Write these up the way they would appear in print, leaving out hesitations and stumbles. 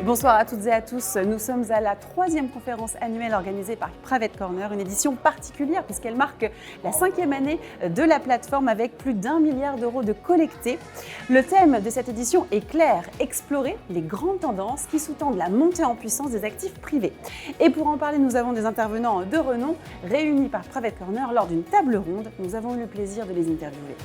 Bonsoir à toutes et à tous. Nous sommes à la 3e conférence annuelle organisée par Private Corner, une édition particulière puisqu'elle marque la 5e année de la plateforme avec plus d'1 milliard d'euros de collectés. Le thème de cette édition est clair, explorer les grandes tendances qui sous-tendent la montée en puissance des actifs privés. Et pour en parler, nous avons des intervenants de renom réunis par Private Corner lors d'une table ronde. Nous avons eu le plaisir de les interviewer.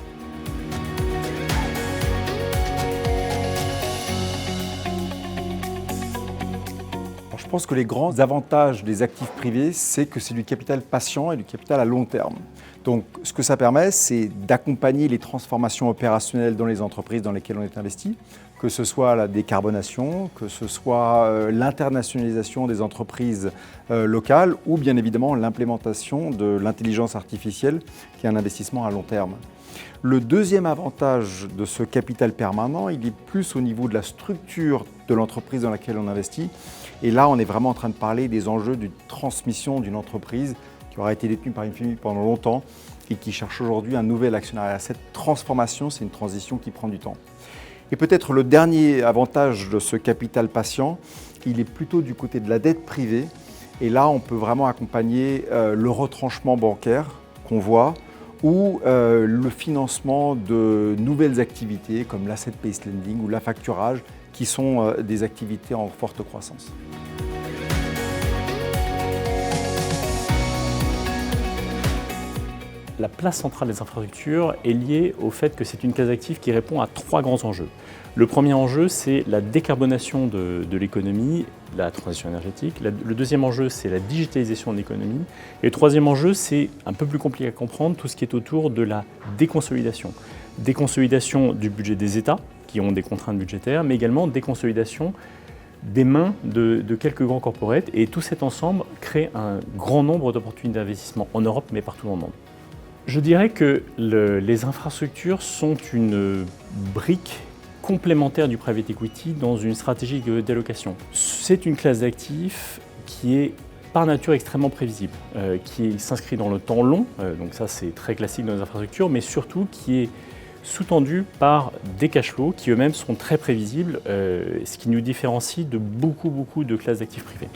Je pense que les grands avantages des actifs privés, c'est que c'est du capital patient et du capital à long terme. Donc ce que ça permet, c'est d'accompagner les transformations opérationnelles dans les entreprises dans lesquelles on est investi, que ce soit la décarbonation, que ce soit l'internationalisation des entreprises locales ou bien évidemment l'implémentation de l'intelligence artificielle qui est un investissement à long terme. Le deuxième avantage de ce capital permanent, il est plus au niveau de la structure de l'entreprise dans laquelle on investit. Et là, on est vraiment en train de parler des enjeux d'une transmission d'une entreprise qui aura été détenue par une famille pendant longtemps et qui cherche aujourd'hui un nouvel actionnariat. Cette transformation, c'est une transition qui prend du temps. Et peut-être le dernier avantage de ce capital patient, il est plutôt du côté de la dette privée. Et là, on peut vraiment accompagner le retranchement bancaire qu'on voit ou le financement de nouvelles activités comme l'asset-based lending ou l'affacturage qui sont des activités en forte croissance. La place centrale des infrastructures est liée au fait que c'est une classe d'actifs qui répond à 3 grands enjeux. Le premier enjeu, c'est la décarbonation de l'économie, la transition énergétique. Le deuxième enjeu, c'est la digitalisation de l'économie. Et le troisième enjeu, c'est un peu plus compliqué à comprendre, tout ce qui est autour de la déconsolidation. Déconsolidation du budget des États, qui ont des contraintes budgétaires, mais également déconsolidation des mains de quelques grands corporates. Et tout cet ensemble crée un grand nombre d'opportunités d'investissement en Europe, mais partout dans le monde. Je dirais que les infrastructures sont une brique complémentaire du private equity dans une stratégie d'allocation. C'est une classe d'actifs qui est par nature extrêmement prévisible, qui s'inscrit dans le temps long, donc ça c'est très classique dans les infrastructures, mais surtout qui est sous-tendu par des cash flows qui eux-mêmes sont très prévisibles, ce qui nous différencie de beaucoup de classes d'actifs privés.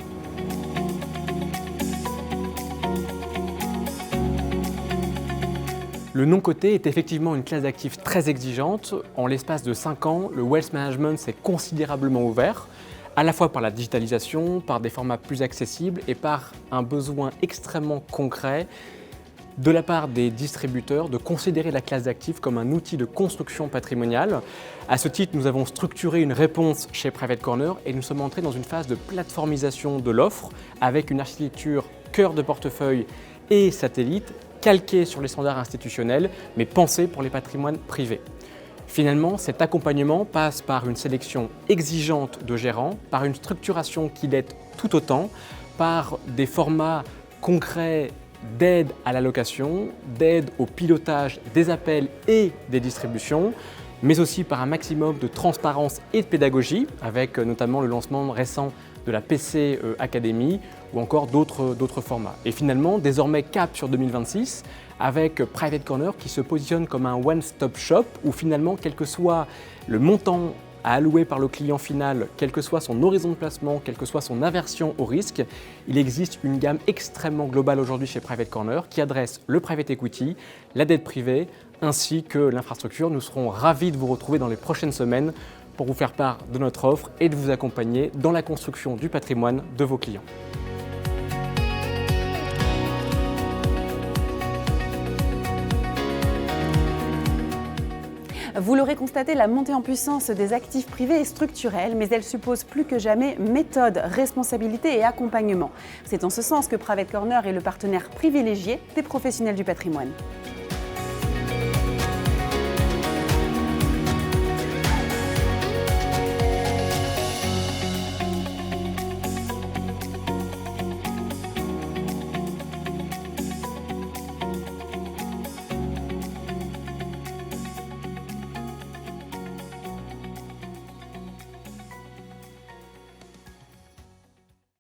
Le non-coté est effectivement une classe d'actifs très exigeante. En l'espace de 5 ans, le wealth management s'est considérablement ouvert, à la fois par la digitalisation, par des formats plus accessibles et par un besoin extrêmement concret de la part des distributeurs de considérer la classe d'actifs comme un outil de construction patrimoniale. À ce titre, nous avons structuré une réponse chez Private Corner et nous sommes entrés dans une phase de plateformisation de l'offre avec une architecture cœur de portefeuille et satellite calquée sur les standards institutionnels, mais pensée pour les patrimoines privés. Finalement, cet accompagnement passe par une sélection exigeante de gérants, par une structuration qui l'aide tout autant, par des formats concrets d'aide à l'allocation, d'aide au pilotage des appels et des distributions, mais aussi par un maximum de transparence et de pédagogie, avec notamment le lancement récent de la PC Academy ou encore d'autres formats. Et finalement, désormais cap sur 2026, avec Private Corner qui se positionne comme un one-stop shop où finalement, quel que soit le montant à allouer par le client final, quel que soit son horizon de placement, quelle que soit son aversion au risque, il existe une gamme extrêmement globale aujourd'hui chez Private Corner qui adresse le private equity, la dette privée ainsi que l'infrastructure. Nous serons ravis de vous retrouver dans les prochaines semaines pour vous faire part de notre offre et de vous accompagner dans la construction du patrimoine de vos clients. Vous l'aurez constaté, la montée en puissance des actifs privés est structurelle, mais elle suppose plus que jamais méthode, responsabilité et accompagnement. C'est en ce sens que Private Corner est le partenaire privilégié des professionnels du patrimoine.